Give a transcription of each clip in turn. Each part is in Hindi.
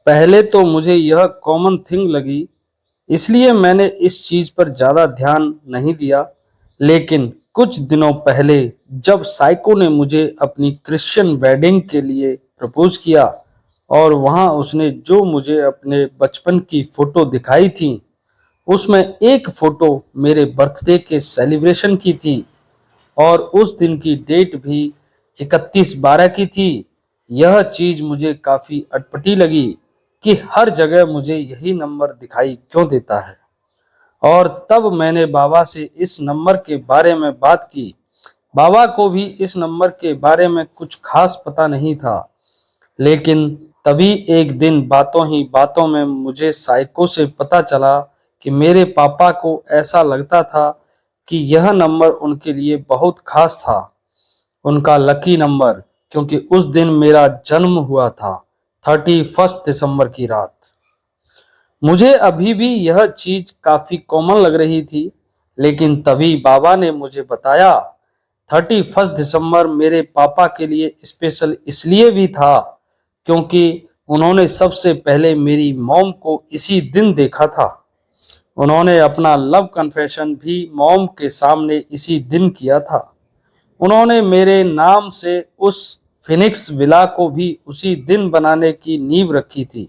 पहले तो मुझे यह कॉमन थिंग लगी, इसलिए मैंने इस चीज पर ज्यादा ध्यान नहीं दिया। लेकिन कुछ दिनों पहले जब साइको ने मुझे अपनी क्रिश्चियन वेडिंग के लिए प्रपोज किया और वहां उसने जो मुझे अपने बचपन की फोटो दिखाई थी, उसमें एक फोटो मेरे बर्थडे के सेलिब्रेशन की थी और उस दिन की डेट भी 31/12 की थी। यह चीज मुझे काफी अटपटी लगी कि हर जगह मुझे यही नंबर दिखाई क्यों देता है। और तब मैंने बाबा से इस नंबर के बारे में बात की। बाबा को भी इस नंबर के बारे में कुछ खास पता नहीं था। लेकिन तभी एक दिन बातों ही बातों में मुझे साइको से पता चला कि मेरे पापा को ऐसा लगता था कि यह नंबर उनके लिए बहुत खास था, उनका लकी नंबर, क्योंकि उस दिन मेरा जन्म हुआ था, 31 दिसंबर की रात। मुझे अभी भी यह चीज काफी कॉमन लग रही थी, लेकिन तभी बाबा ने मुझे बताया 31 दिसंबर मेरे पापा के लिए स्पेशल इसलिए भी था क्योंकि उन्होंने सबसे पहले मेरी मॉम को इसी दिन देखा था। उन्होंने अपना लव कन्फेशन भी मॉम के सामने इसी दिन किया था। उन्होंने मेरे नाम से उस फिनिक्स विला को भी उसी दिन बनाने की नींव रखी थी।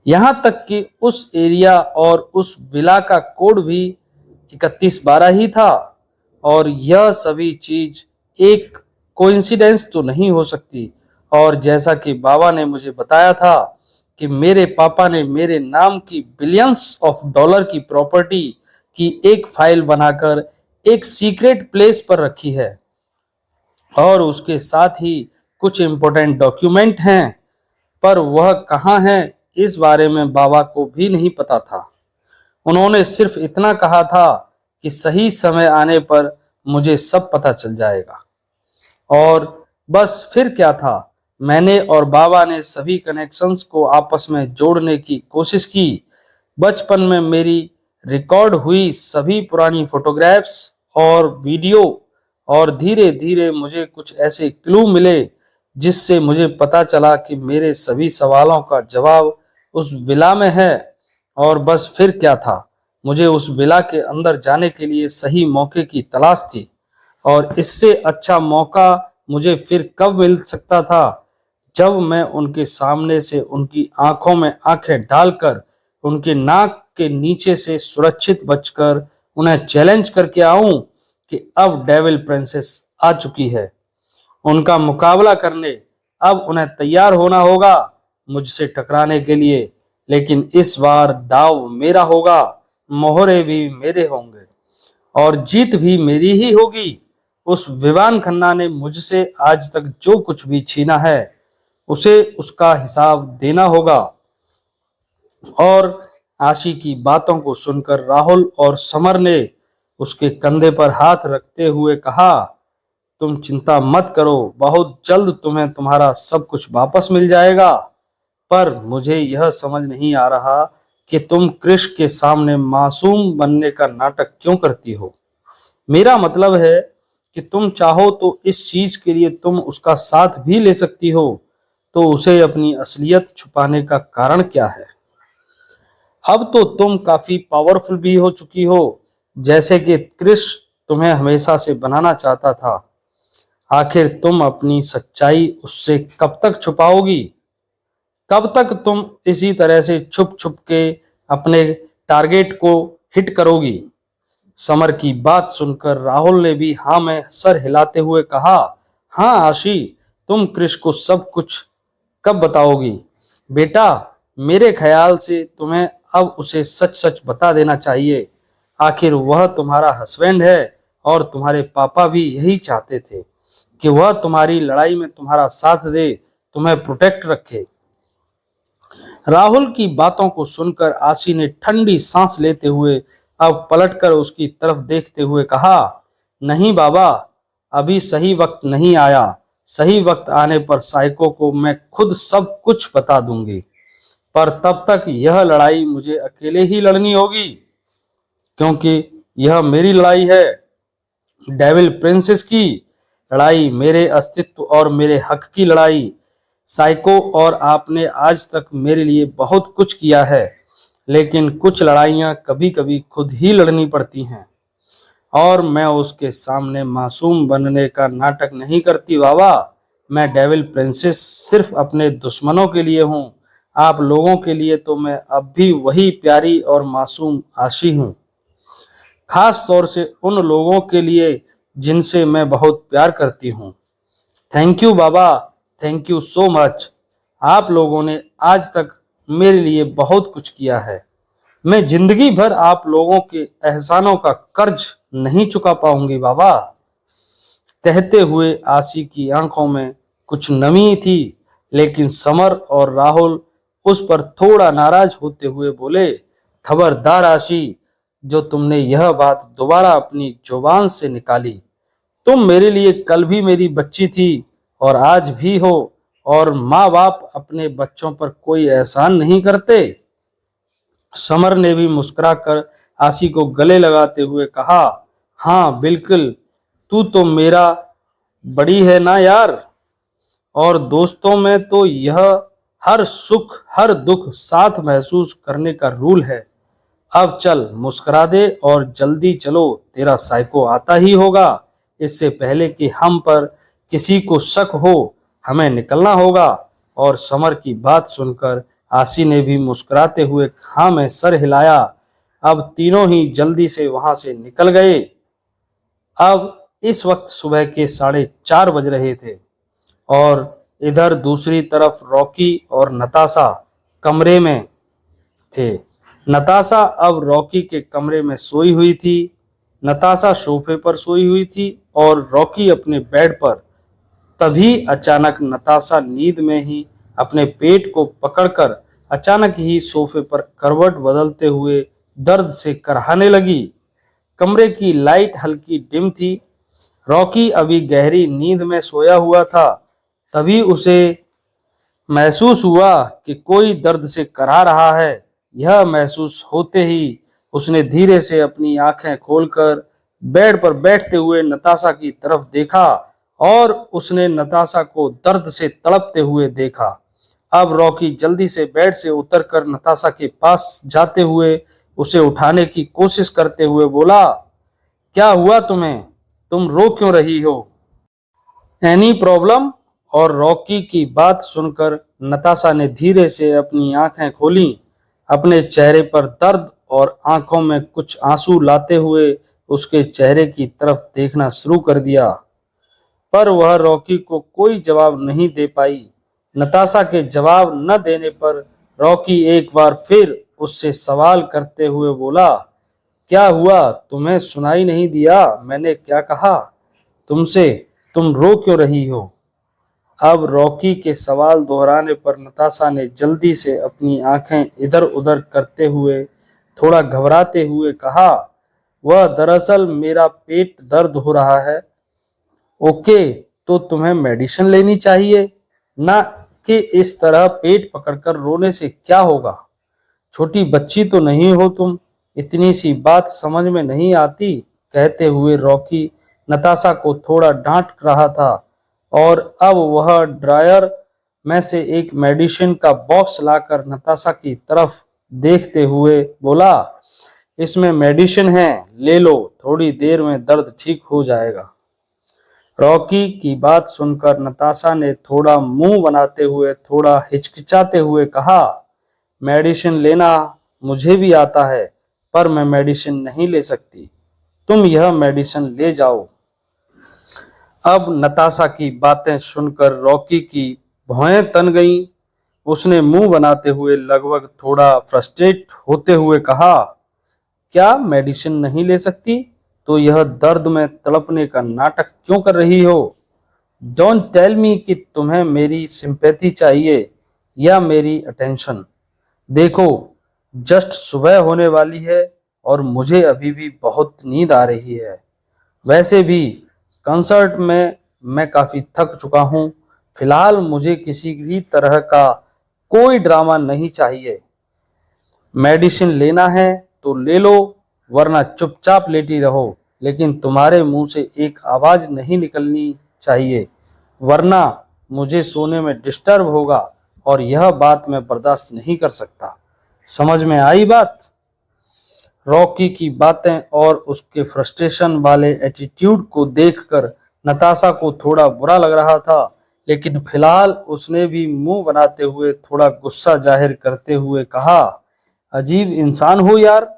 यहाँ तक कि उस एरिया और उस विला का कोड भी 31/12 ही था। और यह सभी चीज एक कोइंसिडेंस तो नहीं हो सकती। और जैसा कि बाबा ने मुझे बताया था कि मेरे पापा ने मेरे नाम की बिलियंस ऑफ डॉलर की प्रॉपर्टी की एक फाइल बनाकर एक सीक्रेट प्लेस पर रखी है और उसके साथ ही कुछ इम्पोर्टेंट डॉक्यूमेंट हैं, पर वह कहाँ है इस बारे में बाबा को भी नहीं पता था। उन्होंने सिर्फ इतना कहा था कि सही समय आने पर मुझे सब पता चल जाएगा। और बस फिर क्या था, मैंने और बाबा ने सभी कनेक्शंस को आपस में जोड़ने की कोशिश की। बचपन में मेरी रिकॉर्ड हुई सभी पुरानी फोटोग्राफ्स और वीडियो, और धीरे धीरे मुझे कुछ ऐसे क्लू मिले जिससे मुझे पता चला कि मेरे सभी सवालों का जवाब उस विला में है। और बस फिर क्या था, मुझे उस विला के अंदर जाने के लिए सही मौके की तलाश थी। और इससे अच्छा मौका मुझे फिर कब मिल सकता था जब मैं उनके सामने से उनकी आंखों में आंखें डालकर उनके नाक के नीचे से सुरक्षित बचकर उन्हें चैलेंज करके आऊं कि अब डेविल प्रिंसेस आ चुकी है उनका मुकाबला करने। अब उन्हें तैयार होना होगा मुझसे टकराने के लिए। लेकिन इस बार दाव मेरा होगा, मोहरे भी मेरे होंगे और जीत भी मेरी ही होगी। उस विवान खन्ना ने मुझसे आज तक जो कुछ भी छीना है उसे उसका हिसाब देना होगा। और आशी की बातों को सुनकर राहुल और समर ने उसके कंधे पर हाथ रखते हुए कहा, तुम चिंता मत करो, बहुत जल्द तुम्हें तुम्हारा सब कुछ वापस मिल जाएगा। पर मुझे यह समझ नहीं आ रहा कि तुम क्रिश के सामने मासूम बनने का नाटक क्यों करती हो। मेरा मतलब है कि तुम चाहो तो इस चीज के लिए तुम उसका साथ भी ले सकती हो। तो उसे अपनी असलियत छुपाने का कारण क्या है? अब तो तुम काफी पावरफुल भी हो चुकी हो, जैसे कि क्रिश तुम्हें हमेशा से बनाना चाहता था। आखिर तुम अपनी सच्चाई उससे कब तक छुपाओगी? कब तक तुम इसी तरह से छुप छुप के अपने टारगेट को हिट करोगी? समर की बात सुनकर राहुल ने भी हाँ में सर हिलाते हुए कहा, हाँ आशी, तुम क्रिश को सब कुछ कब बताओगी? बेटा, मेरे ख्याल से तुम्हें अब उसे सच सच बता देना चाहिए। आखिर वह तुम्हारा हस्बैंड है और तुम्हारे पापा भी यही चाहते थे कि वह तुम्हारी लड़ाई में तुम्हारा साथ दे, तुम्हें प्रोटेक्ट रखे। राहुल की बातों को सुनकर आशी ने ठंडी सांस लेते हुए अब पलटकर उसकी तरफ देखते हुए कहा, नहीं बाबा, अभी सही वक्त नहीं आया। सही वक्त आने पर साइको को मैं खुद सब कुछ बता दूंगी। पर तब तक यह लड़ाई मुझे अकेले ही लड़नी होगी, क्योंकि यह मेरी लड़ाई है। डेविल प्रिंसेस की लड़ाई, मेरे अस्तित्व और मेरे हक की लड़ाई। साइको, और आपने आज तक मेरे लिए बहुत कुछ किया है, लेकिन कुछ लड़ाइयाँ कभी कभी खुद ही लड़नी पड़ती हैं, और मैं उसके सामने मासूम बनने का नाटक नहीं करती बाबा। मैं डेविल प्रिंसेस सिर्फ अपने दुश्मनों के लिए हूँ। आप लोगों के लिए तो मैं अब भी वही प्यारी और मासूम आशी हूँ, खास तौर से उन लोगों के लिए जिनसे मैं बहुत प्यार करती हूँ। Thank you Baba, thank you so much. आप लोगों ने आज तक मेरे लिए बहुत कुछ किया है। मैं जिंदगी भर आप लोगों के एहसानों का कर्ज नहीं चुका पाऊंगी बाबा। कहते हुए आशी की आंखों में कुछ नमी थी, लेकिन समर और राहुल उस पर थोड़ा नाराज होते हुए बोले, खबरदार आशी, जो तुमने यह बात दोबारा अपनी जुबान से निकाली। तुम मेरे लिए कल भी मेरी बच्ची थी और आज भी हो, और माँ बाप अपने बच्चों पर कोई एहसान नहीं करते। समर ने भी मुस्कुराकर आशी को गले लगाते हुए कहा, हाँ बिल्कुल, तू तो मेरा बड़ी है ना यार। और दोस्तों में तो यह हर सुख हर दुख साथ महसूस करने का रूल है। अब चल मुस्कुरा दे और जल्दी चलो, तेरा साइको आता ही होगा। इससे पहले कि हम पर किसी को शक हो, हमें निकलना होगा। और समर की बात सुनकर आशी ने भी मुस्कुराते हुए हाँ में सर हिलाया। अब तीनों ही जल्दी से वहां से निकल गए। अब इस वक्त सुबह के 4:30 बज रहे थे, और इधर दूसरी तरफ रॉकी और नताशा कमरे में थे। नताशा अब रॉकी के कमरे में सोई हुई थी। नताशा सोफे पर सोई हुई थी और रॉकी अपने बेड पर। तभी अचानक नताशा नींद में ही अपने पेट को पकड़कर अचानक ही सोफे पर करवट बदलते हुए दर्द से कराहने लगी। कमरे की लाइट हल्की डिम थी। रॉकी अभी गहरी नींद में सोया हुआ था। तभी उसे महसूस हुआ कि कोई दर्द से करा रहा है। यह महसूस होते ही उसने धीरे से अपनी आंखें खोलकर बेड पर बैठते हुए नताशा की तरफ देखा, और उसने नताशा को दर्द से तड़पते हुए देखा। अब रॉकी जल्दी से बेड से उतरकर नताशा के पास जाते हुए उसे उठाने की कोशिश करते हुए बोला, क्या हुआ तुम्हें? तुम रो क्यों रही हो? Any problem? और रॉकी की बात सुनकर नताशा ने धीरे से अपनी आंखें खोली। अपने चेहरे पर दर्द और आंखों में कुछ आंसू लाते हुए उसके चेहरे की तरफ देखना शुरू कर दिया, पर वह रॉकी को कोई जवाब नहीं दे पाई। नताशा के जवाब न देने पर रॉकी एक बार फिर उससे सवाल करते हुए बोला, क्या हुआ? तुम्हें सुनाई नहीं दिया मैंने क्या कहा तुमसे? तुम रो क्यों रही हो? अब रॉकी के सवाल दोहराने पर नताशा ने जल्दी से अपनी आंखें इधर उधर करते हुए थोड़ा घबराते हुए कहा, वह दरअसल मेरा पेट दर्द हो रहा है। ओके, तो तुम्हें मेडिसिन लेनी चाहिए, ना कि इस तरह पेट पकड़कर रोने से क्या होगा। छोटी बच्ची तो नहीं हो तुम, इतनी सी बात समझ में नहीं आती। कहते हुए रॉकी नताशा को थोड़ा डांट रहा था, और अब वह ड्रायर में से एक मेडिसिन का बॉक्स लाकर नताशा की तरफ देखते हुए बोला, इसमें मेडिसिन है, ले लो, थोड़ी देर में दर्द ठीक हो जाएगा। रॉकी की बात सुनकर नताशा ने थोड़ा मुंह बनाते हुए थोड़ा हिचकिचाते हुए कहा, मेडिसिन लेना मुझे भी आता है, पर मैं मेडिसिन नहीं ले सकती। तुम यह मेडिसिन ले जाओ। अब नताशा की बातें सुनकर रॉकी की भौहें तन गईं। उसने मुंह बनाते हुए लगभग थोड़ा फ्रस्ट्रेट होते हुए कहा, क्या मेडिसिन नहीं ले सकती? तो यह दर्द में तड़पने का नाटक क्यों कर रही हो? डोंट टेल मी कि तुम्हें मेरी सिंपैथी चाहिए या मेरी अटेंशन। देखो, जस्ट सुबह होने वाली है और मुझे अभी भी बहुत नींद आ रही है। वैसे भी कंसर्ट में मैं काफ़ी थक चुका हूँ। फिलहाल मुझे किसी भी तरह का कोई ड्रामा नहीं चाहिए। मेडिसिन लेना है तो ले लो, वरना चुपचाप लेटी रहो, लेकिन तुम्हारे मुंह से एक आवाज़ नहीं निकलनी चाहिए, वरना मुझे सोने में डिस्टर्ब होगा और यह बात मैं बर्दाश्त नहीं कर सकता। समझ में आई बात? रॉकी की बातें और उसके फ्रस्ट्रेशन वाले एटीट्यूड को देखकर नताशा को थोड़ा बुरा लग रहा था, लेकिन फिलहाल उसने भी मुंह बनाते हुए थोड़ा गुस्सा जाहिर करते हुए कहा, अजीब इंसान हो यार।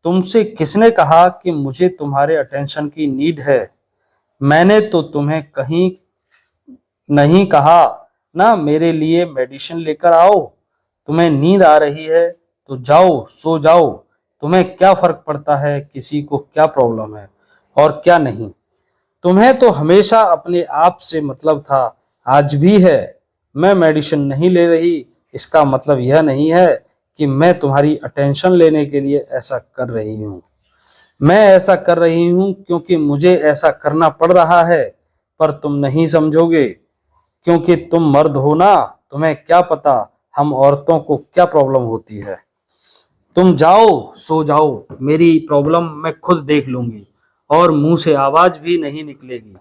तुमसे किसने कहा कि मुझे तुम्हारे अटेंशन की नीड है? मैंने तो तुम्हें कहीं नहीं कहा ना मेरे लिए मेडिसिन लेकर आओ। तुम्हें नींद आ रही है तो जाओ सो जाओ। तुम्हें क्या फर्क पड़ता है किसी को क्या प्रॉब्लम है और क्या नहीं? तुम्हें तो हमेशा अपने आप से मतलब था, आज भी है। मैं मेडिसिन नहीं ले रही इसका मतलब यह नहीं है कि मैं तुम्हारी अटेंशन लेने के लिए ऐसा कर रही हूँ। मैं ऐसा कर रही हूँ क्योंकि मुझे ऐसा करना पड़ रहा है, पर तुम नहीं समझोगे क्योंकि तुम मर्द हो ना। तुम्हें क्या पता हम औरतों को क्या प्रॉब्लम होती है। तुम जाओ सो जाओ, मेरी प्रॉब्लम मैं खुद देख लूंगी और मुंह से आवाज भी नहीं निकलेगी।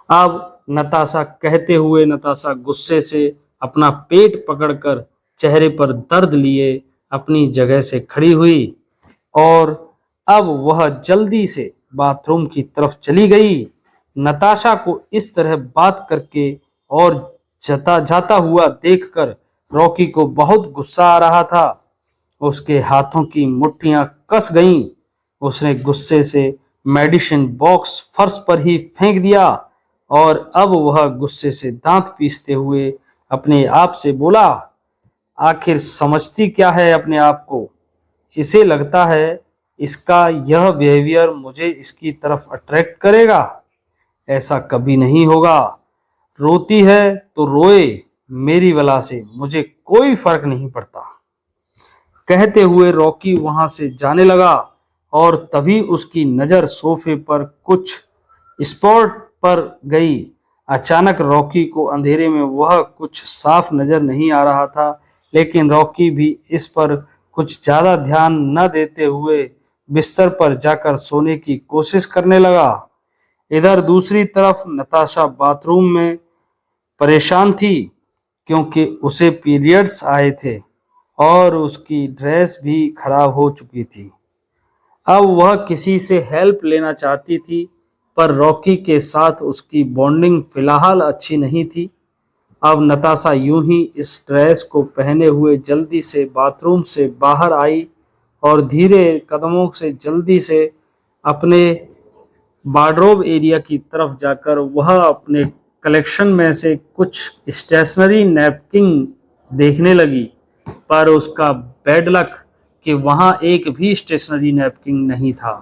अब नताशा गुस्से से अपना पेट पकड़कर चेहरे पर दर्द लिए अपनी जगह से खड़ी हुई और अब वह जल्दी से बाथरूम की तरफ चली गई। नताशा को इस तरह बात करके और जता जाता हुआ देखकर रॉकी को बहुत गुस्सा आ रहा था। उसके हाथों की मुट्ठियां कस गईं। उसने गुस्से से मेडिसिन बॉक्स फर्श पर ही फेंक दिया और अब वह गुस्से से दांत पीसते हुए अपने आप से बोला, आखिर समझती क्या है अपने आप को? इसे लगता है इसका यह बिहेवियर मुझे इसकी तरफ अट्रैक्ट करेगा। ऐसा कभी नहीं होगा। रोती है तो रोए, मेरी वजह से मुझे कोई फर्क नहीं पड़ता। कहते हुए रॉकी वहां से जाने लगा और तभी उसकी नजर सोफे पर कुछ स्पॉट पर गई। अचानक रॉकी को अंधेरे में वह कुछ साफ नजर नहीं आ रहा था, लेकिन रॉकी भी इस पर कुछ ज्यादा ध्यान न देते हुए बिस्तर पर जाकर सोने की कोशिश करने लगा। इधर दूसरी तरफ नताशा बाथरूम में परेशान थी क्योंकि उसे पीरियड्स आए थे और उसकी ड्रेस भी खराब हो चुकी थी। अब वह किसी से हेल्प लेना चाहती थी, पर रॉकी के साथ उसकी बॉन्डिंग फिलहाल अच्छी नहीं थी। अब नताशा यूं ही इस ड्रेस को पहने हुए जल्दी से बाथरूम से बाहर आई और धीरे कदमों से जल्दी से अपने वार्डरोब एरिया की तरफ जाकर वह अपने कलेक्शन में से कुछ स्टेशनरी नैपकिन देखने लगी, पर उसका बैड लक कि वहां एक भी स्टेशनरी नैपकिन नहीं था।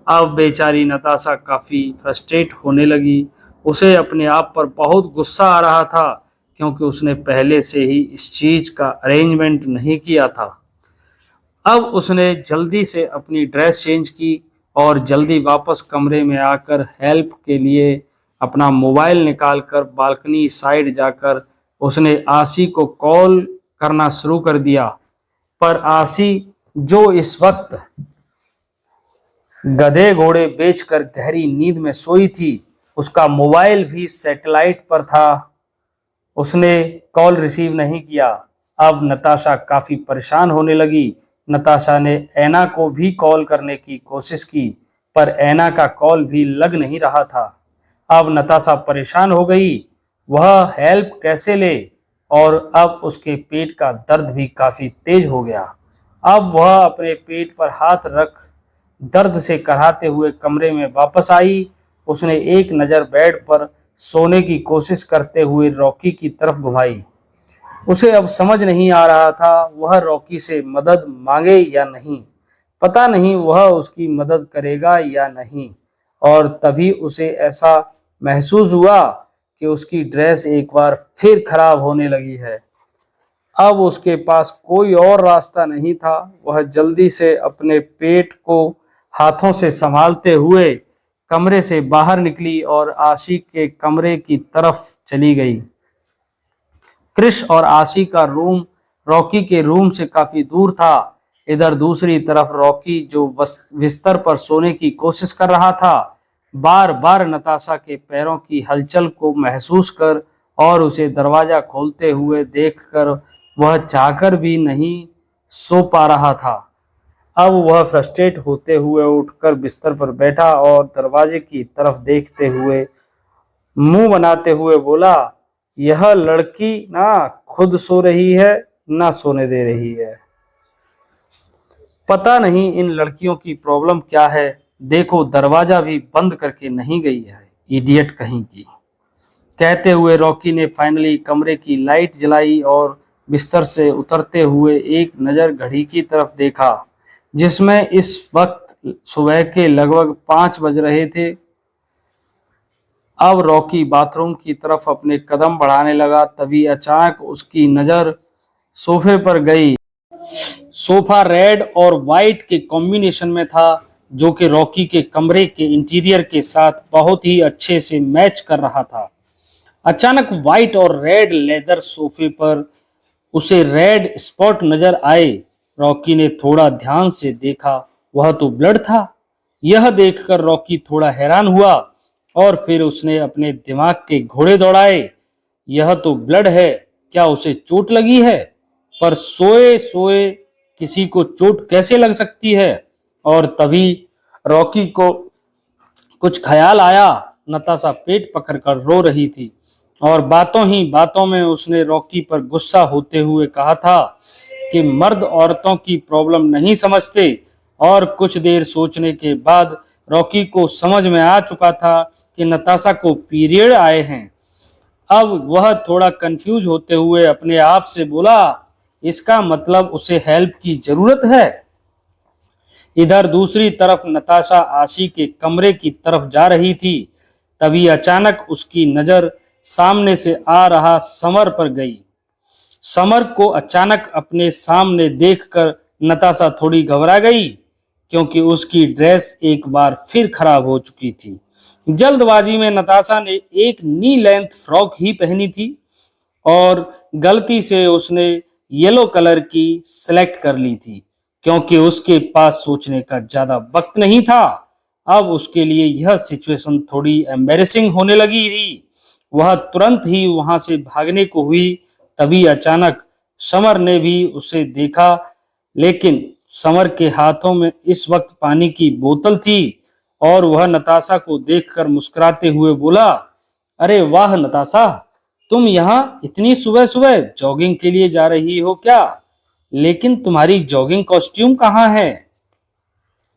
अब बेचारी नताशा काफी फ्रस्ट्रेट होने लगी। उसे अपने आप पर बहुत गुस्सा आ रहा था क्योंकि उसने पहले से ही इस चीज का अरेंजमेंट नहीं किया था। अब उसने जल्दी से अपनी ड्रेस चेंज की और जल्दी वापस कमरे में आकर हेल्प के लिए अपना मोबाइल निकालकर बालकनी साइड जाकर उसने आशी को कॉल करना शुरू कर दिया। पर आशी, जो इस वक्त गधे घोड़े बेचकर गहरी नींद में सोई थी, उसका मोबाइल भी सैटेलाइट पर था। उसने कॉल रिसीव नहीं किया। अब नताशा काफी परेशान होने लगी। नताशा ने ऐना को भी कॉल करने की कोशिश की, पर ऐना का कॉल भी लग नहीं रहा था। अब नताशा परेशान हो गई, वह हेल्प कैसे ले? और अब उसके पेट का दर्द भी काफी तेज हो गया। अब वह अपने पेट पर हाथ रख दर्द से कराहते हुए कमरे में वापस आई। उसने एक नज़र बेड पर सोने की कोशिश करते हुए रॉकी की तरफ घुमाई। उसे अब समझ नहीं आ रहा था वह रॉकी से मदद मांगे या नहीं। पता नहीं वह उसकी मदद करेगा या नहीं। और तभी उसे ऐसा महसूस हुआ कि उसकी ड्रेस एक बार फिर खराब होने लगी है। अब उसके पास कोई और रास्ता नहीं था। वह जल्दी से अपने पेट को हाथों से संभालते हुए कमरे से बाहर निकली और आशी के कमरे की तरफ चली गई। क्रिश और आशी का रूम रॉकी के रूम से काफी दूर था। इधर दूसरी तरफ रॉकी जो बिस्तर पर सोने की कोशिश कर रहा था, बार बार नताशा के पैरों की हलचल को महसूस कर और उसे दरवाजा खोलते हुए देखकर वह चाहकर भी नहीं सो पा रहा था। अब वह फ्रस्ट्रेट होते हुए उठकर बिस्तर पर बैठा और दरवाजे की तरफ देखते हुए मुंह बनाते हुए बोला, यह लड़की ना खुद सो रही है ना सोने दे रही है। पता नहीं इन लड़कियों की प्रॉब्लम क्या है। देखो दरवाजा भी बंद करके नहीं गई है, इडियट कहीं की। कहते हुए रॉकी ने फाइनली कमरे की लाइट जलाई और बिस्तर से उतरते हुए एक नज़र घड़ी की तरफ देखा, जिसमें इस वक्त सुबह के लगभग 5 बज रहे थे। अब रॉकी बाथरूम की तरफ अपने कदम बढ़ाने लगा, तभी अचानक उसकी नज़र सोफे पर गई। सोफा रेड और वाइट के कॉम्बिनेशन में था, जो कि रॉकी के कमरे के इंटीरियर के साथ बहुत ही अच्छे से मैच कर रहा था। अचानक व्हाइट और रेड लेदर सोफे पर उसे रेड स्पॉट नजर आए। रॉकी ने थोड़ा ध्यान से देखा, वह तो ब्लड था। यह देखकर रॉकी थोड़ा हैरान हुआ और फिर उसने अपने दिमाग के घोड़े दौड़ाए। यह तो ब्लड है, क्या उसे चोट लगी है? पर सोए सोए किसी को चोट कैसे लग सकती है? और तभी रॉकी को कुछ ख्याल आया। नताशा पेट पकड़कर रो रही थी और बातों ही बातों में उसने रॉकी पर गुस्सा होते हुए कहा था कि मर्द औरतों की प्रॉब्लम नहीं समझते। और कुछ देर सोचने के बाद रॉकी को समझ में आ चुका था कि नताशा को पीरियड आए हैं। अब वह थोड़ा कंफ्यूज होते हुए अपने आप से बोला, इसका मतलब उसे हेल्प की जरूरत है। इधर दूसरी तरफ नताशा आशी के कमरे की तरफ जा रही थी। तभी अचानक उसकी नजर सामने से आ रहा समर पर गई। समर को अचानक अपने सामने देखकर नताशा थोड़ी घबरा गई, क्योंकि उसकी ड्रेस एक बार फिर खराब हो चुकी थी। जल्दबाजी में नताशा ने एक नी लेंथ फ्रॉक ही पहनी थी और गलती से उसने येलो कलर की सिलेक्ट कर ली थी, क्योंकि उसके पास सोचने का ज्यादा वक्त नहीं था। अब उसके लिए यह सिचुएशन थोड़ी एम्बेरसिंग होने लगी थी। वह तुरंत ही वहां से भागने को हुई। तभी अचानक समर ने भी उसे देखा, लेकिन समर के हाथों में इस वक्त पानी की बोतल थी और वह नताशा को देखकर मुस्कुराते हुए बोला, अरे वाह नताशा, तुम यहाँ इतनी सुबह सुबह जॉगिंग के लिए जा रही हो क्या? लेकिन तुम्हारी जॉगिंग कॉस्ट्यूम कहाँ है?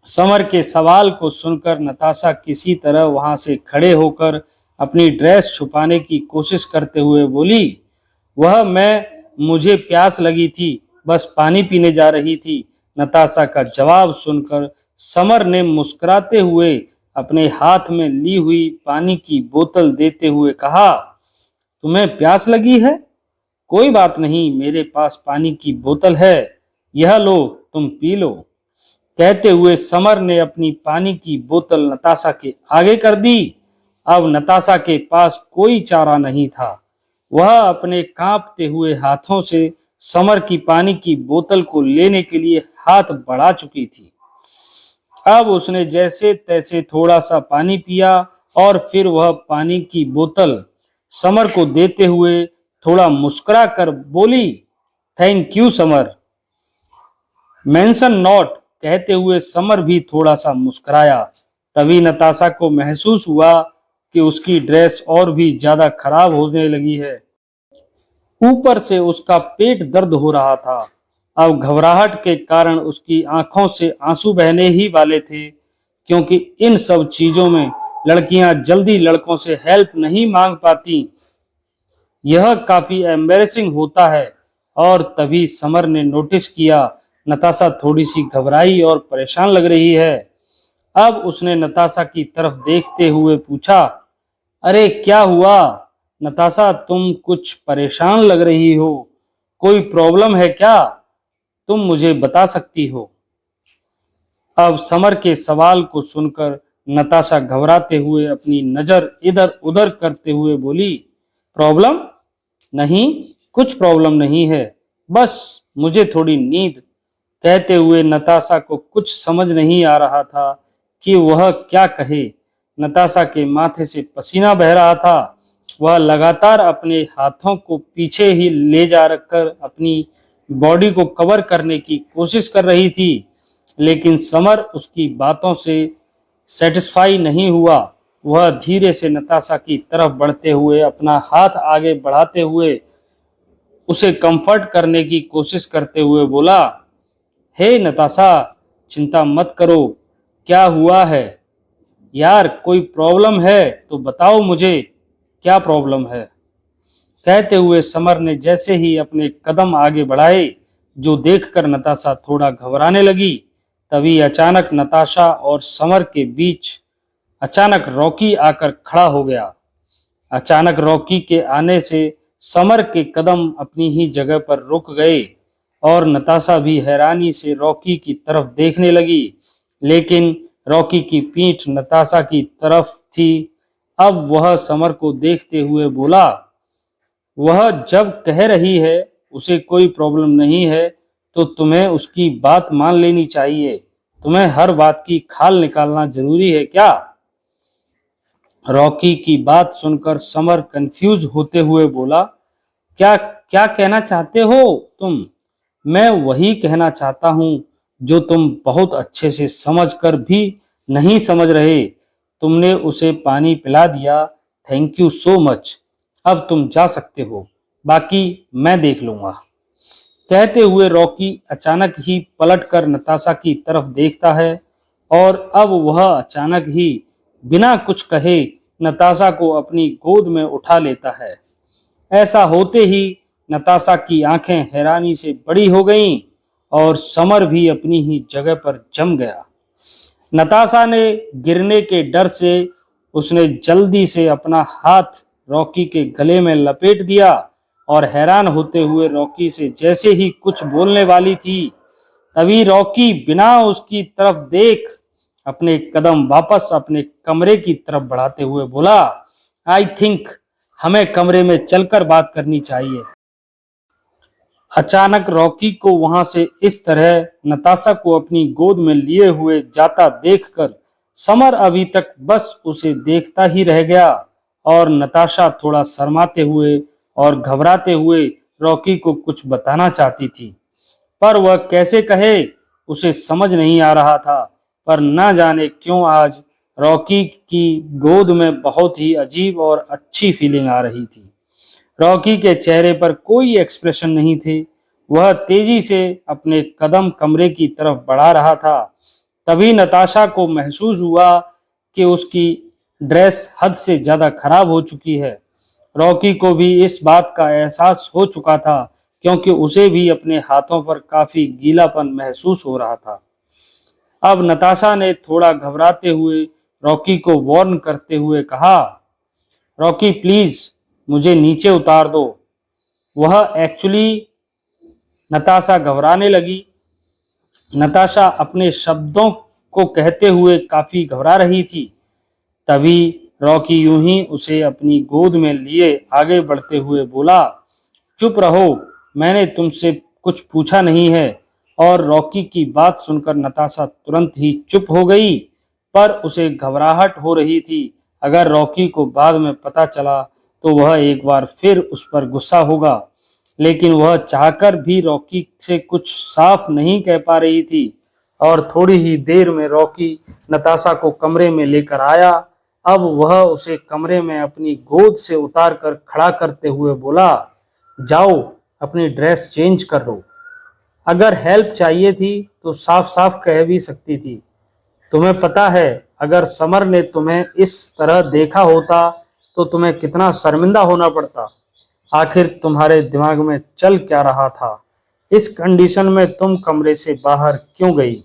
समर के सवाल को सुनकर नताशा किसी तरह वहां से खड़े होकर अपनी ड्रेस छुपाने की कोशिश करते हुए बोली, वह मुझे प्यास लगी थी, बस पानी पीने जा रही थी। नताशा का जवाब सुनकर समर ने मुस्कुराते हुए अपने हाथ में ली हुई पानी की बोतल देते हुए कहा, तुम्हें प्यास लगी है? कोई बात नहीं, मेरे पास पानी की बोतल है, यह लो, तुम पी लो। कहते हुए समर ने अपनी पानी की बोतल नताशा के आगे कर दी। अब नताशा के पास कोई चारा नहीं था। वह अपने कांपते हुए हाथों से समर की पानी की बोतल को लेने के लिए हाथ बढ़ा चुकी थी। अब उसने जैसे तैसे थोड़ा सा पानी पिया और फिर वह पानी की बोतल समर को देते हुए थोड़ा मुस्कुरा कर बोली, thank you summer. Mention not. कहते हुए समर भी थोड़ा सा मुस्कुराया। तभी नताशा को महसूस हुआ कि उसकी ड्रेस और भी ज्यादा खराब होने लगी है। ऊपर से उसका पेट दर्द हो रहा था। अब घबराहट के कारण उसकी आंखों से आंसू बहने ही वाले थे, क्योंकि इन सब चीजों में लड़कियां जल्दी लड़कों से हेल्प नहीं मांग पाती। यह काफी एम्बेरसिंग होता है। और तभी समर ने नोटिस किया नताशा थोड़ी सी घबराई और परेशान लग रही है। अब उसने नताशा की तरफ देखते हुए पूछा, अरे क्या हुआ नताशा, तुम कुछ परेशान लग रही हो, कोई प्रॉब्लम है क्या? तुम मुझे बता सकती हो। अब समर के सवाल को सुनकर नताशा घबराते हुए अपनी नजर इधर उधर करते हुए बोली, प्रॉब्लम? नहीं, कुछ प्रॉब्लम नहीं है, बस मुझे थोड़ी नींद। कहते हुए नताशा को कुछ समझ नहीं आ रहा था कि वह क्या कहे। नताशा के माथे से पसीना बह रहा था। वह लगातार अपने हाथों को पीछे ही ले जा रखकर अपनी बॉडी को कवर करने की कोशिश कर रही थी, लेकिन समर उसकी बातों से सेटिस्फाई नहीं हुआ। वह धीरे से नताशा की तरफ बढ़ते हुए अपना हाथ आगे बढ़ाते हुए उसे कंफर्ट करने की कोशिश करते हुए बोला, हे नताशा, चिंता मत करो। क्या हुआ है यार? कोई प्रॉब्लम है तो बताओ मुझे, क्या प्रॉब्लम है? कहते हुए समर ने जैसे ही अपने कदम आगे बढ़ाए, जो देखकर नताशा थोड़ा घबराने लगी, तभी अचानक नताशा और समर के बीच अचानक रॉकी आकर खड़ा हो गया। अचानक रॉकी के आने से समर के कदम अपनी ही जगह पर रुक गए और नताशा भी हैरानी से रॉकी की तरफ देखने लगी, लेकिन रॉकी की पीठ नताशा की तरफ थी। अब वह समर को देखते हुए बोला, वह जब कह रही है उसे कोई प्रॉब्लम नहीं है तो तुम्हें उसकी बात मान लेनी चाहिए। तुम्हें हर बात की खाल निकालना जरूरी है क्या? रॉकी की बात सुनकर समर कंफ्यूज होते हुए बोला, क्या क्या कहना चाहते हो तुम? मैं वही कहना चाहता हूं जो तुम बहुत अच्छे से समझ कर भी नहीं समझ रहे। तुमने उसे पानी पिला दिया, थैंक यू सो मच। अब तुम जा सकते हो, बाकी मैं देख लूंगा। कहते हुए रॉकी अचानक ही पलटकर नताशा की तरफ देखता है और अब वह अचानक ही बिना कुछ कहे नताशा को अपनी गोद में उठा लेता है। ऐसा होते ही नताशा की आंखें हैरानी से बड़ी हो गईं और समर भी अपनी ही जगह पर जम गया। नताशा ने गिरने के डर से उसने जल्दी से अपना हाथ रॉकी के गले में लपेट दिया और हैरान होते हुए रॉकी से जैसे ही कुछ बोलने वाली थी, तभी रॉकी बिना उसकी तरफ देख अपने कदम वापस अपने कमरे की तरफ बढ़ाते हुए बोला, आई थिंक हमें कमरे में चलकर बात करनी चाहिए। अचानक रॉकी को वहां से इस तरह नताशा को अपनी गोद में लिए हुए जाता देखकर समर अभी तक बस उसे देखता ही रह गया और नताशा थोड़ा शर्माते हुए और घबराते हुए रॉकी को कुछ बताना चाहती थी, पर वह कैसे कहे उसे समझ नहीं आ रहा था। पर ना जाने क्यों आज रॉकी की गोद में बहुत ही अजीब और अच्छी फीलिंग आ रही थी। रॉकी के चेहरे पर कोई एक्सप्रेशन नहीं थे। वह तेजी से अपने कदम कमरे की तरफ बढ़ा रहा था। तभी नताशा को महसूस हुआ कि उसकी ड्रेस हद से ज्यादा खराब हो चुकी है। रॉकी को भी इस बात का एहसास हो चुका था, क्योंकि उसे भी अपने हाथों पर काफी गीलापन महसूस हो रहा था। अब नताशा ने थोड़ा घबराते हुए रॉकी को वार्न करते हुए कहा, रॉकी प्लीज मुझे नीचे उतार दो। वह एक्चुअली नताशा घबराने लगी। नताशा अपने शब्दों को कहते हुए काफी घबरा रही थी। तभी रॉकी यूं ही उसे अपनी गोद में लिए आगे बढ़ते हुए बोला, चुप रहो, मैंने तुमसे कुछ पूछा नहीं है। और रॉकी की बात सुनकर नताशा तुरंत ही चुप हो गई, पर उसे घबराहट हो रही थी। अगर रॉकी को बाद में पता चला तो वह एक बार फिर उस पर गुस्सा होगा, लेकिन वह चाहकर भी रॉकी से कुछ साफ नहीं कह पा रही थी। और थोड़ी ही देर में रॉकी नताशा को कमरे में लेकर आया। अब वह उसे कमरे में अपनी गोद से उतार कर खड़ा करते हुए बोला, जाओ अपनी ड्रेस चेंज कर लो। अगर हेल्प चाहिए थी तो साफ साफ कह भी सकती थी। तुम्हें पता है, अगर समर ने तुम्हें इस तरह देखा होता तो तुम्हें कितना शर्मिंदा होना पड़ता। आखिर तुम्हारे दिमाग में चल क्या रहा था? इस कंडीशन में तुम कमरे से बाहर क्यों गई?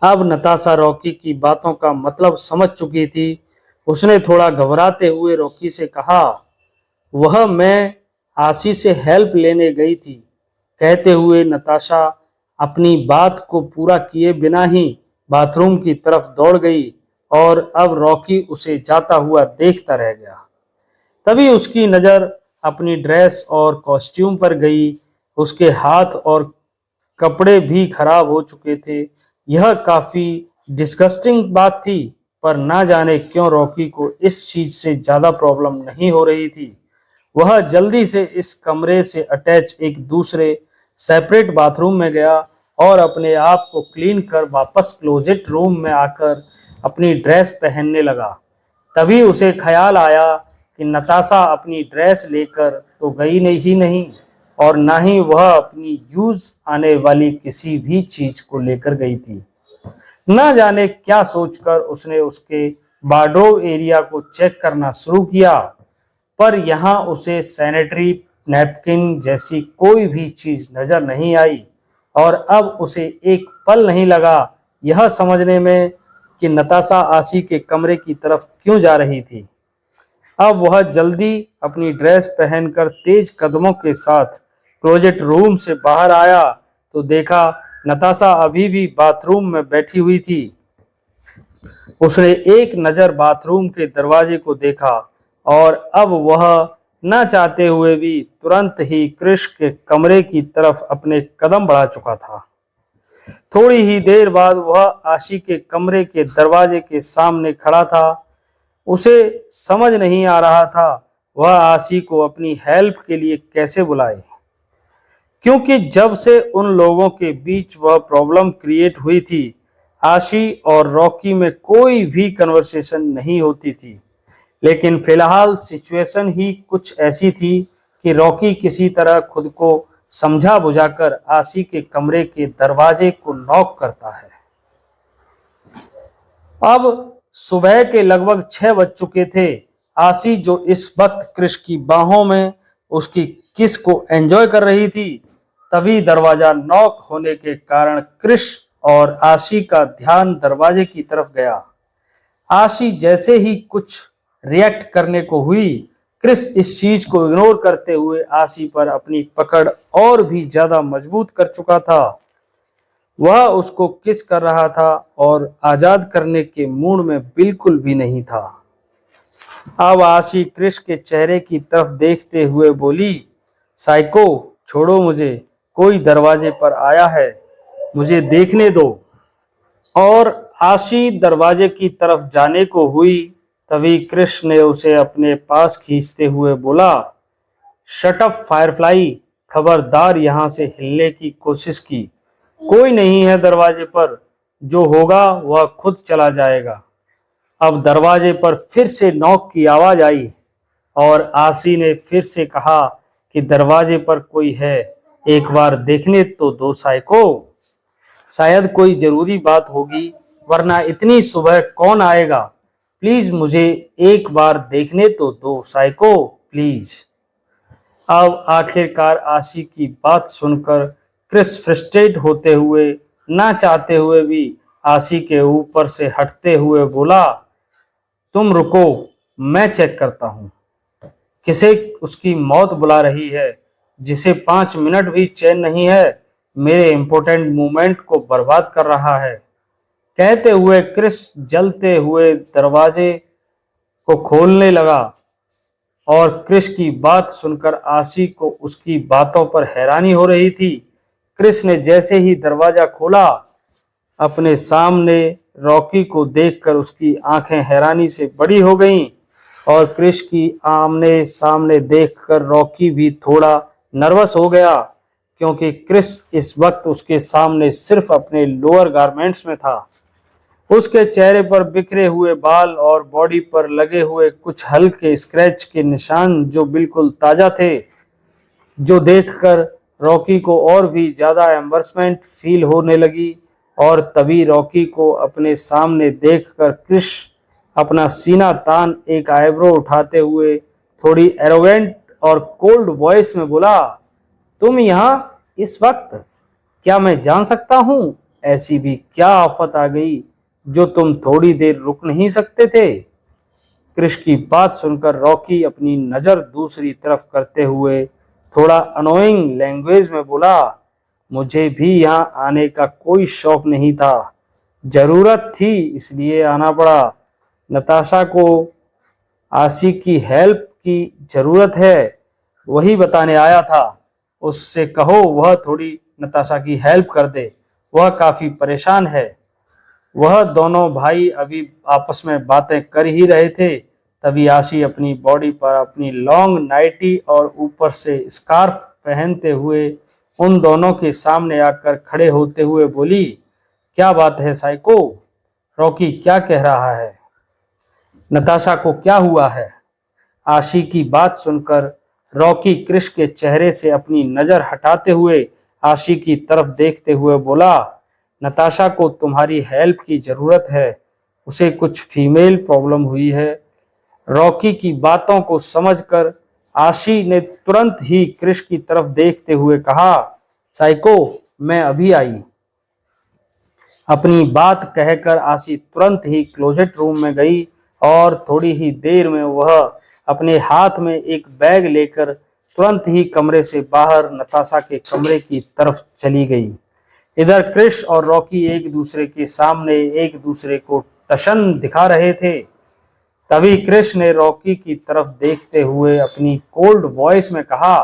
अब नताशा रॉकी की बातों का मतलब समझ चुकी थी। उसने थोड़ा घबराते हुए रॉकी से कहा, वह मैं आशी से हेल्प लेने गई थी। कहते हुए नताशा अपनी बात को पूरा किए बिना ही बाथरूम की तरफ दौड़ गई और अब रॉकी उसे जाता हुआ देखता रह गया। तभी उसकी नज़र अपनी ड्रेस और कॉस्ट्यूम पर गई। उसके हाथ और कपड़े भी खराब हो चुके थे। यह काफी डिस्गस्टिंग बात थी, पर ना जाने क्यों रॉकी को इस चीज से ज्यादा प्रॉब्लम नहीं हो रही थी। वह जल्दी से इस कमरे से अटैच एक दूसरे सेपरेट बाथरूम में गया और अपने आप को क्लीन कर वापस क्लोजेट रूम में आकर अपनी ड्रेस पहनने लगा। तभी उसे ख्याल आया कि नताशा अपनी ड्रेस लेकर तो गई नहीं और ना ही वह अपनी यूज आने वाली किसी भी चीज को लेकर गई थी। न जाने क्या सोचकर उसने उसके वार्डरोब एरिया को चेक करना शुरू किया, पर यहाँ उसे सैनिटरी नैपकिन जैसी कोई भी चीज नजर नहीं आई और अब उसे एक पल नहीं लगा यह समझने में कि नताशा आशी के कमरे की तरफ क्यों जा रही थी। अब वह जल्दी अपनी ड्रेस पहनकर तेज कदमों के साथ क्लोजेट रूम से बाहर आया तो देखा नताशा अभी भी बाथरूम में बैठी हुई थी। उसने एक नजर बाथरूम के दरवाजे को देखा और अब वह न चाहते हुए भी तुरंत ही क्रिश के कमरे की तरफ अपने कदम बढ़ा चुका था। थोड़ी ही देर बाद वह आशी के कमरे के दरवाजे के सामने खड़ा था। उसे समझ नहीं आ रहा था वह आशी को अपनी हेल्प के लिए कैसे बुलाए, क्योंकि जब से उन लोगों के बीच वह प्रॉब्लम क्रिएट हुई थी आशी और रॉकी में कोई भी कन्वर्सेशन नहीं होती थी। लेकिन फिलहाल सिचुएशन ही कुछ ऐसी थी कि रॉकी किसी तरह खुद को समझा बुझाकर आशी के कमरे के दरवाजे को नॉक करता है। अब सुबह के लगभग 6 बज चुके थे। आशी जो इस वक्त क्रिश की बाहों में उसकी किस को एंजॉय कर रही थी, तभी दरवाजा नॉक होने के कारण क्रिश और आशी का ध्यान दरवाजे की तरफ गया। आशी जैसे ही कुछ रिएक्ट करने को हुई, क्रिस इस चीज को इग्नोर करते हुए आशी पर अपनी पकड़ और भी ज्यादा मजबूत कर चुका था। वह उसको किस कर रहा था और आजाद करने के मूड में बिल्कुल भी नहीं था। अब आशी क्रिश के चेहरे की तरफ देखते हुए बोली, साइको छोड़ो मुझे, कोई दरवाजे पर आया है, मुझे देखने दो। और आशी दरवाजे की तरफ जाने को हुई, तभी क्रिश ने उसे अपने पास खींचते हुए बोला, शट अप फायरफ्लाई, खबरदार यहां से हिलने की कोशिश की, कोई नहीं है दरवाजे पर, जो होगा वह खुद चला जाएगा। अब दरवाजे पर फिर से नॉक की आवाज आई और आशी ने फिर से कहा कि दरवाजे पर कोई है, एक बार देखने तो दो साइको, शायद कोई जरूरी बात होगी, वरना इतनी सुबह कौन आएगा, प्लीज मुझे एक बार देखने तो दो साइको प्लीज। अब आखिरकार आशी की बात सुनकर क्रिस फ्रस्ट्रेट होते हुए, ना चाहते हुए भी आशी के ऊपर से हटते हुए बोला, तुम रुको, मैं चेक करता हूं। किसे उसकी मौत बुला रही है, जिसे 5 मिनट भी चैन नहीं है, मेरे इंपॉर्टेंट मूवमेंट को बर्बाद कर रहा है। कहते हुए क्रिस जलते हुए दरवाजे को खोलने लगा और क्रिस की बात सुनकर आशी को उसकी बातों पर हैरानी हो रही थी। क्रिस ने जैसे ही दरवाजा खोला, अपने सामने रॉकी को देखकर उसकी आंखें हैरानी से बड़ी हो गईं और क्रिस की आमने सामने देखकर रॉकी भी थोड़ा नर्वस हो गया, क्योंकि क्रिस इस वक्त उसके सामने सिर्फ अपने लोअर गारमेंट्स में था। उसके चेहरे पर बिखरे हुए बाल और बॉडी पर लगे हुए कुछ हल्के स्क्रैच के निशान जो बिल्कुल ताजा थे, जो देखकर रॉकी को और भी ज्यादा एम्बैरेसमेंट फील होने लगी। और तभी रॉकी को अपने सामने देखकर क्रिश अपना सीना तान एक आईब्रो उठाते हुए थोड़ी एरोगेंट और कोल्ड वॉइस में बोला, तुम यहाँ इस वक्त, क्या मैं जान सकता हूँ ऐसी भी क्या आफत आ गई जो तुम थोड़ी देर रुक नहीं सकते थे। क्रिश की बात सुनकर रॉकी अपनी नजर दूसरी तरफ करते हुए थोड़ा अनोइंग लैंग्वेज में बोला, मुझे भी यहाँ आने का कोई शौक नहीं था, जरूरत थी इसलिए आना पड़ा। नताशा को आशी की हेल्प की जरूरत है, वही बताने आया था, उससे कहो वह थोड़ी नताशा की हेल्प कर दे, वह काफी परेशान है। वह दोनों भाई अभी आपस में बातें कर ही रहे थे, तभी आशी अपनी बॉडी पर अपनी लॉन्ग नाइटी और ऊपर से स्कार्फ पहनते हुए उन दोनों के सामने आकर खड़े होते हुए बोली, क्या बात है साइको? रॉकी क्या कह रहा है? नताशा को क्या हुआ है? आशी की बात सुनकर रॉकी क्रिश के चेहरे से अपनी नजर हटाते हुए आशी की तरफ देखते हुए बोला, नताशा को तुम्हारी हेल्प की जरूरत है, उसे कुछ फीमेल प्रॉब्लम हुई है। रॉकी की बातों को समझकर आशी ने तुरंत ही क्रिश की तरफ देखते हुए कहा, साइको मैं अभी आई। अपनी बात कहकर आशी तुरंत ही क्लोजेट रूम में गई और थोड़ी ही देर में वह अपने हाथ में एक बैग लेकर तुरंत ही कमरे से बाहर नताशा के कमरे की तरफ चली गई। इधर क्रिश और रॉकी एक दूसरे के सामने एक दूसरे को टशन दिखा रहे थे। तभी क्रिश ने रॉकी की तरफ देखते हुए अपनी कोल्ड वॉइस में कहा,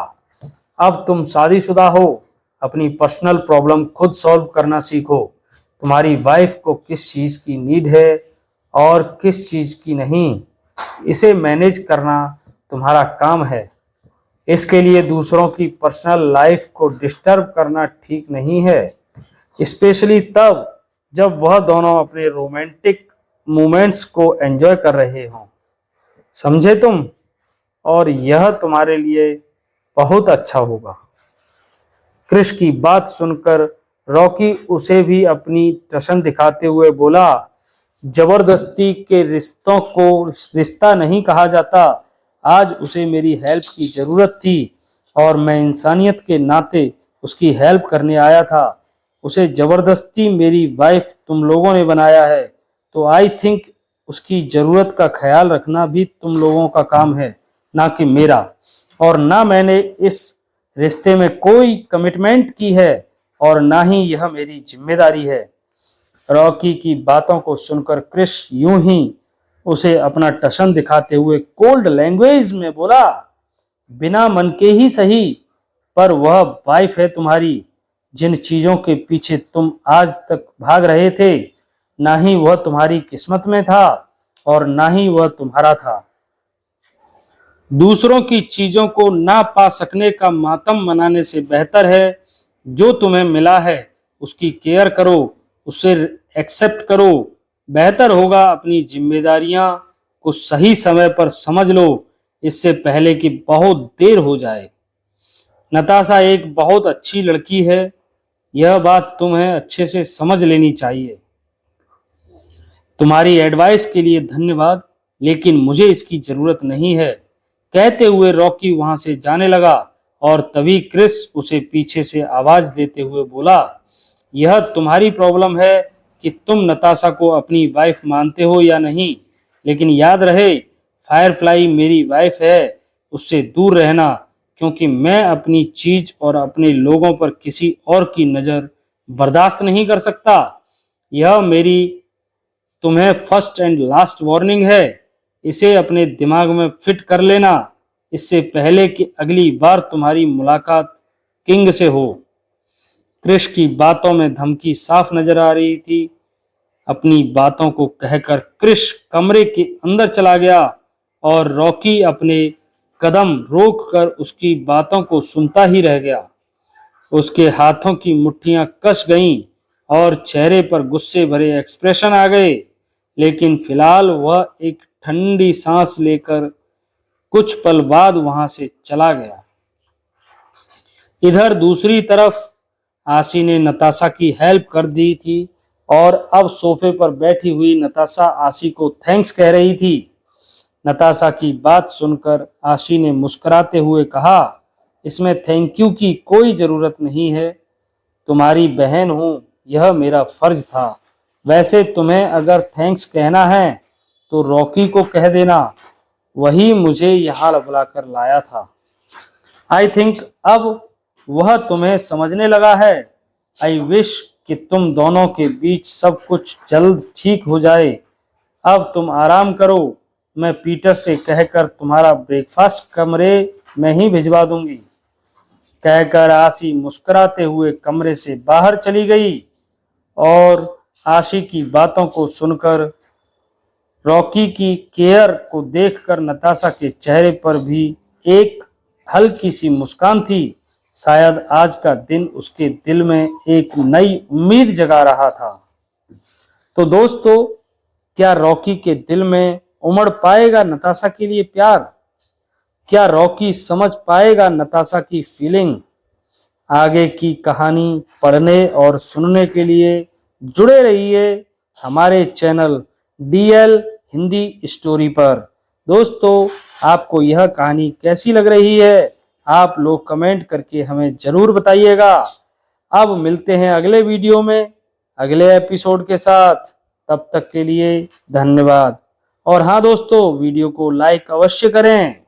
अब तुम शादीशुदा हो, अपनी पर्सनल प्रॉब्लम खुद सॉल्व करना सीखो। तुम्हारी वाइफ को किस चीज की नीड है और किस चीज की नहीं, इसे मैनेज करना तुम्हारा काम है। इसके लिए दूसरों की पर्सनल लाइफ को डिस्टर्ब करना ठीक नहीं है, स्पेशली तब जब वह दोनों अपने रोमांटिक मोमेंट्स को एंजॉय कर रहे हों। समझे तुम? और यह तुम्हारे लिए बहुत अच्छा होगा। क्रिश की बात सुनकर रॉकी उसे भी अपनी टशन दिखाते हुए बोला, जबरदस्ती के रिश्तों को रिश्ता नहीं कहा जाता। आज उसे मेरी हेल्प की जरूरत थी और मैं इंसानियत के नाते उसकी हेल्प करने आया था। उसे जबरदस्ती मेरी वाइफ तुम लोगों ने बनाया है, तो आई थिंक उसकी जरूरत का ख्याल रखना भी तुम लोगों का काम है, ना कि मेरा। और ना मैंने इस रिश्ते में कोई कमिटमेंट की है और ना ही यह मेरी जिम्मेदारी है। रॉकी की बातों को सुनकर क्रिश यूं ही उसे अपना टशन दिखाते हुए कोल्ड लैंग्वेज में बोला, बिना मन के ही सही, पर वह वाइफ है तुम्हारी। जिन चीजों के पीछे तुम आज तक भाग रहे थे, ना ही वह तुम्हारी किस्मत में था और ना ही वह तुम्हारा था। दूसरों की चीजों को ना पा सकने का मातम मनाने से बेहतर है जो तुम्हें मिला है उसकी केयर करो, उसे एक्सेप्ट करो। बेहतर होगा अपनी जिम्मेदारियां को सही समय पर समझ लो, इससे पहले कि बहुत देर हो जाए। नताशा एक बहुत अच्छी लड़की है, यह बात तुम्हें अच्छे से समझ लेनी चाहिए। तुम्हारी एडवाइस के लिए धन्यवाद, लेकिन मुझे इसकी जरूरत नहीं है। कहते हुए रॉकी वहां से जाने लगा और तभी क्रिस उसे पीछे से आवाज देते हुए बोला, यह तुम्हारी प्रॉब्लम है कि तुम नताशा को अपनी वाइफ मानते हो या नहीं, लेकिन याद रहे फायरफ्लाई मेरी वाइफ है, उससे दूर रहना, क्योंकि मैं अपनी चीज और अपने लोगों पर किसी और की नजर बर्दाश्त नहीं कर सकता। यह मेरी तुम्हें फर्स्ट एंड लास्ट वार्निंग है, इसे अपने दिमाग में फिट कर लेना, इससे पहले कि अगली बार तुम्हारी मुलाकात किंग से हो। क्रिश की बातों में धमकी साफ नजर आ रही थी। अपनी बातों को कहकर क्रिश कमरे के अंदर चला गया और रॉकी अपने कदम रोककर उसकी बातों को सुनता ही रह गया। उसके हाथों की मुट्ठियां कस गईं और चेहरे पर गुस्से भरे एक्सप्रेशन आ गए, लेकिन फिलहाल वह एक ठंडी सांस लेकर कुछ पल बाद वहां से चला गया। इधर दूसरी तरफ आशी ने नताशा की हेल्प कर दी थी और अब सोफे पर बैठी हुई नताशा आशी को थैंक्स कह रही थी। नताशा की बात सुनकर आशी ने मुस्कुराते हुए कहा, इसमें थैंक यू की कोई जरूरत नहीं है, तुम्हारी बहन हूं, यह मेरा फर्ज था। वैसे तुम्हें अगर थैंक्स कहना है तो रॉकी को कह देना, वही मुझे यहाँ बुलाकर लाया था। आई थिंक अब वह तुम्हें समझने लगा है। आई विश कि तुम दोनों के बीच सब कुछ जल्द ठीक हो जाए। अब तुम आराम करो, मैं पीटर से कहकर तुम्हारा ब्रेकफास्ट कमरे में ही भिजवा दूंगी। कहकर आशी मुस्कुराते हुए कमरे से बाहर चली गई और आशी की बातों को सुनकर, रॉकी की केयर को देखकर नताशा के चेहरे पर भी एक हल्की सी मुस्कान थी। शायद आज का दिन उसके दिल में एक नई उम्मीद जगा रहा था। तो दोस्तों, क्या रॉकी के दिल में उमड़ पाएगा नताशा के लिए प्यार? क्या रॉकी समझ पाएगा नताशा की फीलिंग? आगे की कहानी पढ़ने और सुनने के लिए जुड़े रहिए हमारे चैनल डीएल हिंदी स्टोरी पर। दोस्तों, आपको यह कहानी कैसी लग रही है? आप लोग कमेंट करके हमें जरूर बताइएगा। अब मिलते हैं अगले वीडियो में अगले एपिसोड के साथ। तब तक के लिए धन्यवाद। और हाँ दोस्तों, वीडियो को लाइक अवश्य करें।